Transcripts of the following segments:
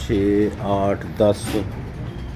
6, 8, 10,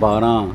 12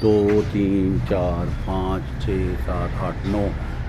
2, 3, 4, 5, 6, 7, 8,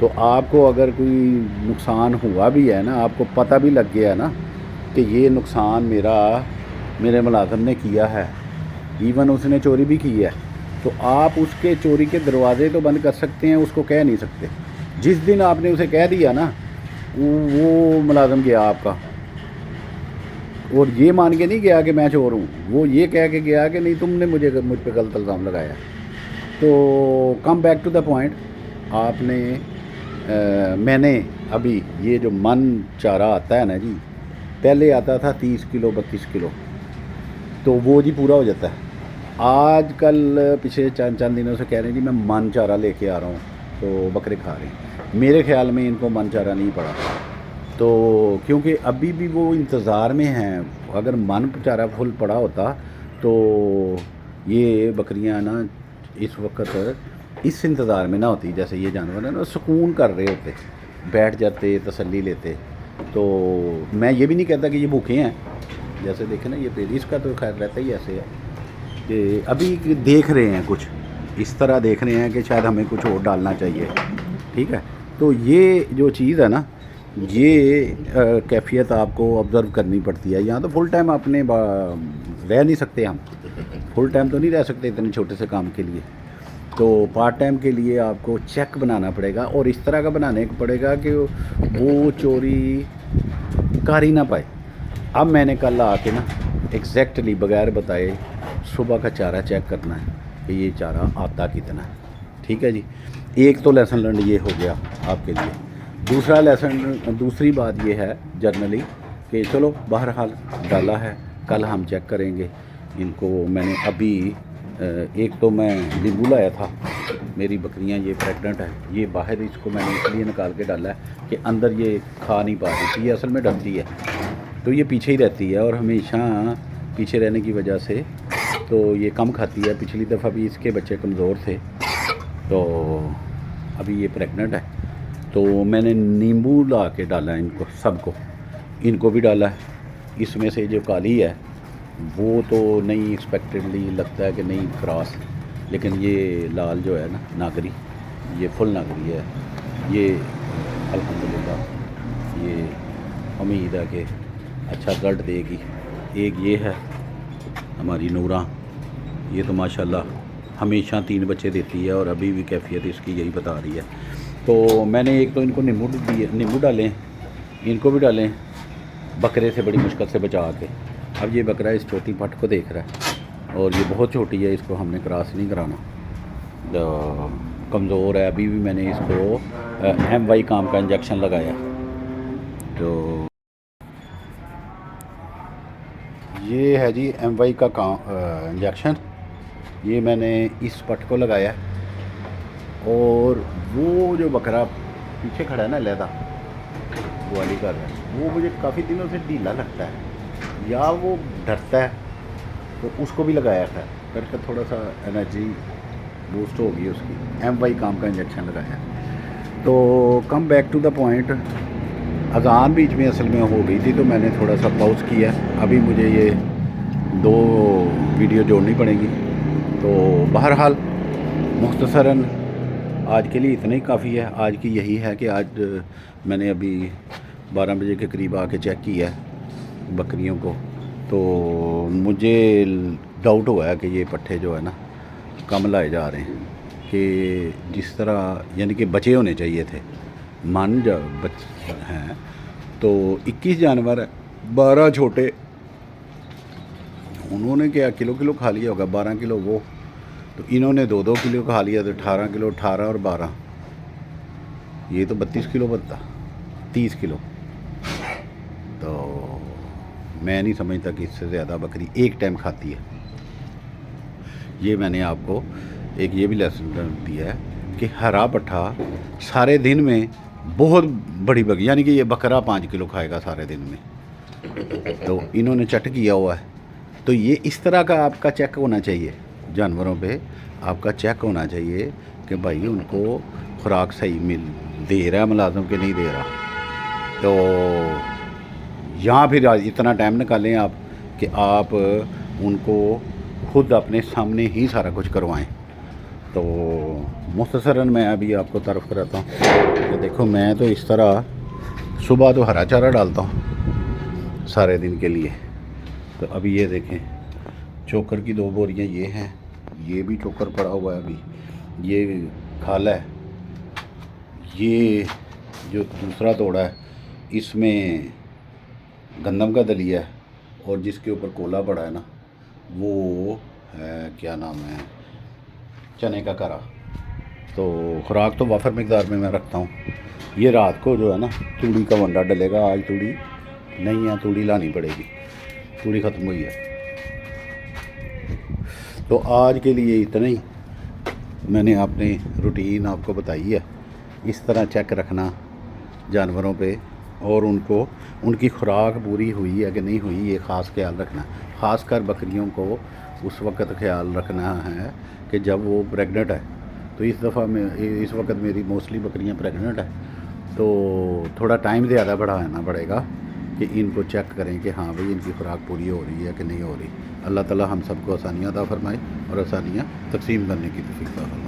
تو آپ کو اگر کوئی نقصان ہوا بھی ہے نا، آپ کو پتہ بھی لگ گیا نا کہ یہ نقصان میرے ملازم نے کیا ہے، ایون اس نے چوری بھی کی ہے، تو آپ اس کے چوری کے دروازے تو بند کر سکتے ہیں، اس کو کہہ نہیں سکتے۔ جس دن آپ نے اسے کہہ دیا نا، وہ ملازم گیا آپ کا، اور یہ مان کے نہیں گیا کہ میں چور ہوں، وہ یہ کہہ کے گیا کہ نہیں تم نے مجھ پہ غلط الزام لگایا۔ تو come back to the point, آپ نے میں نے ابھی یہ جو من چارہ آتا ہے نا جی، پہلے آتا تھا 30 کلو 32 کلو، تو وہ جی پورا ہو جاتا ہے۔ آج کل پچھلے چند دنوں سے کہہ رہے ہیں جی میں من چارہ لے کے آ رہا ہوں، تو بکرے کھا رہے ہیں۔ میرے خیال میں ان کو من چارہ نہیں پڑا، تو کیونکہ ابھی بھی وہ انتظار میں ہیں۔ اگر من چارہ فل پڑا ہوتا تو یہ بکریاں نا اس وقت اس انتظار میں نہ ہوتی، جیسے یہ جانور ہیں نا سکون کر رہے ہوتے، بیٹھ جاتے، تسلی لیتے۔ تو میں یہ بھی نہیں کہتا کہ یہ بھوکے ہیں، جیسے دیکھیں نا یہ پیڑ، اس کا تو خیر رہتا ہی ایسے ہے کہ ابھی دیکھ رہے ہیں کچھ اس طرح دیکھ رہے ہیں کہ شاید ہمیں کچھ اور ڈالنا چاہیے، ٹھیک ہے۔ تو یہ جو چیز ہے نا، یہ کیفیت آپ کو آبزرو کرنی پڑتی ہے۔ یہاں تو فل ٹائم اپنے رہ نہیں سکتے، ہم فل ٹائم تو نہیں رہ سکتے اتنے چھوٹے سے کام کے لیے، تو پارٹ ٹائم کے لیے آپ کو چیک بنانا پڑے گا، اور اس طرح کا بنانے پڑے گا کہ وہ چوری کر ہی نہ پائے۔ اب میں نے کل آ کے نا ایگزیکٹلی بغیر بتائے صبح کا چارہ چیک کرنا ہے کہ یہ چارہ آتا کتنا ہے، ٹھیک ہے جی۔ ایک تو لیسن لرن یہ ہو گیا آپ کے لیے۔ دوسری بات یہ ہے جرنلی کہ چلو بہرحال ڈالا ہے، کل ہم چیک کریں گے ان کو۔ میں نے ابھی ایک تو میں نیمبو لایا تھا، میری بکریاں یہ پریگننٹ ہے، یہ باہر اس کو میں نے اس لیے نکال کے ڈالا ہے کہ اندر یہ کھا نہیں پا رہی تھی، یہ اصل میں ڈرتی ہے، تو یہ پیچھے ہی رہتی ہے، اور ہمیشہ پیچھے رہنے کی وجہ سے تو یہ کم کھاتی ہے۔ پچھلی دفعہ بھی اس کے بچے کمزور تھے، تو ابھی یہ پریگننٹ ہے، تو میں نے نیمبو لا کے ڈالا ان کو، سب کو، ان کو بھی ڈالا ہے۔ اس میں سے جو کالی ہے وہ تو نہیں ایکسپیکٹڈلی لگتا ہے کہ نہیں کراس، لیکن یہ لال جو ہے نا ناگری، یہ فل ناگری ہے، یہ الحمدللہ یہ امید ہے کہ اچھا رزلٹ دے گی۔ ایک یہ ہے ہماری نورا، یہ تو ماشاءاللہ ہمیشہ 3 بچے دیتی ہے، اور ابھی بھی کیفیت اس کی یہی بتا رہی ہے۔ تو میں نے ایک تو ان کو نیمبو ڈالیں، ان کو بھی ڈالیں بکرے سے بڑی مشکل سے بچا کے۔ اب یہ بکرا اس چھوٹی پٹ کو دیکھ رہا ہے، اور یہ بہت چھوٹی ہے، اس کو ہم نے کراس نہیں کرانا، کمزور ہے۔ ابھی بھی میں نے اس کو MY کام کا انجیکشن لگایا، تو یہ ہے جی MY کا انجیکشن، یہ میں نے اس پٹ کو لگایا، اور وہ جو بکرا پیچھے کھڑا ہے نا علیحدہ وہ والی کر رہا ہے، وہ مجھے کافی دنوں سے ڈھیلا لگتا ہے، یا وہ ڈرتا ہے، تو اس کو بھی لگایا تھا کر کے تھوڑا سا انرجی بوسٹ ہوگی اس کی۔ MY کام کا انجیکشن لگایا۔ تو come back to the point, اذان بیچ میں اصل میں ہو گئی تھی، تو میں نے تھوڑا سا پاؤز کیا، ابھی مجھے یہ 2 ویڈیو جوڑنی پڑیں گی۔ تو بہرحال مختصراً آج کے لیے اتنا ہی کافی ہے۔ آج کی یہی ہے کہ آج میں نے ابھی 12 بجے کے قریب آ کے چیک کیا ہے بکریوں کو، تو مجھے ڈاؤٹ ہوا ہے کہ یہ پٹھے جو ہے نا کم لائے جا رہے ہیں، کہ جس طرح یعنی کہ بچے ہونے چاہیے تھے، من جب ہیں تو 21 جانور 12 چھوٹے، انہوں نے کیا کلو کھا لیا ہوگا، 12 کلو وہ، تو انہوں نے 2 کلو کھا لیا، تو 18 کلو، 18 اور 12 یہ تو 32 کلو بنتا، 30 کلو۔ تو میں نہیں سمجھتا کہ اس سے زیادہ بکری ایک ٹائم کھاتی ہے۔ یہ میں نے آپ کو ایک یہ بھی لیسن دیا ہے کہ ہرا پٹھا سارے دن میں بہت بڑی بکری، یعنی کہ یہ بکرا 5 کلو کھائے گا سارے دن میں، تو انہوں نے چٹ کیا ہوا ہے۔ تو یہ اس طرح کا آپ کا چیک ہونا چاہیے، جانوروں پہ آپ کا چیک ہونا چاہیے کہ بھائی ان کو خوراک صحیح دے رہا ہے ملازم کہ نہیں دے رہا۔ تو یہاں پھر اتنا ٹائم نکالیں آپ کہ آپ ان کو خود اپنے سامنے ہی سارا کچھ کروائیں۔ تو مختصراً میں ابھی آپ کو تعارف کراتا ہوں کہ دیکھو میں تو اس طرح صبح تو ہرا چارہ ڈالتا ہوں سارے دن کے لیے. تو ابھی یہ دیکھیں چوکر کی 2 بوریاں یہ ہیں, یہ بھی چوکر پڑا ہوا ہے ابھی, یہ کھالا ہے, یہ جو دوسرا توڑا ہے اس میں گندم کا دلیا ہے, اور جس کے اوپر کولا پڑا ہے نا وہ ہے کیا نام ہے, چنے کا کرا. تو خوراک تو وافر مقدار میں رکھتا ہوں. یہ رات کو جو ہے نا توڑی کا ونڈا ڈلے گا. آج توڑی نہیں ہے, توڑی لانی پڑے گی, توڑی ختم ہوئی ہے. تو آج کے لیے اتنا ہی. میں نے اپنی روٹین آپ کو بتائی ہے. اس طرح چیک رکھنا جانوروں پہ, اور ان کی خوراک پوری ہوئی ہے کہ نہیں ہوئی یہ خاص خیال رکھنا. خاص کر بکریوں کو اس وقت خیال رکھنا ہے کہ جب وہ پریگننٹ ہے. تو اس وقت میری موسٹلی بکریاں پریگننٹ ہیں, تو تھوڑا ٹائم زیادہ بڑھانا پڑے گا کہ ان کو چیک کریں کہ ہاں بھئی ان کی خوراک پوری ہو رہی ہے کہ نہیں ہو رہی. اللہ تعالی ہم سب کو آسانیاں عطا فرمائے اور آسانیاں تقسیم کرنے کی توفیق عطا فرمائے.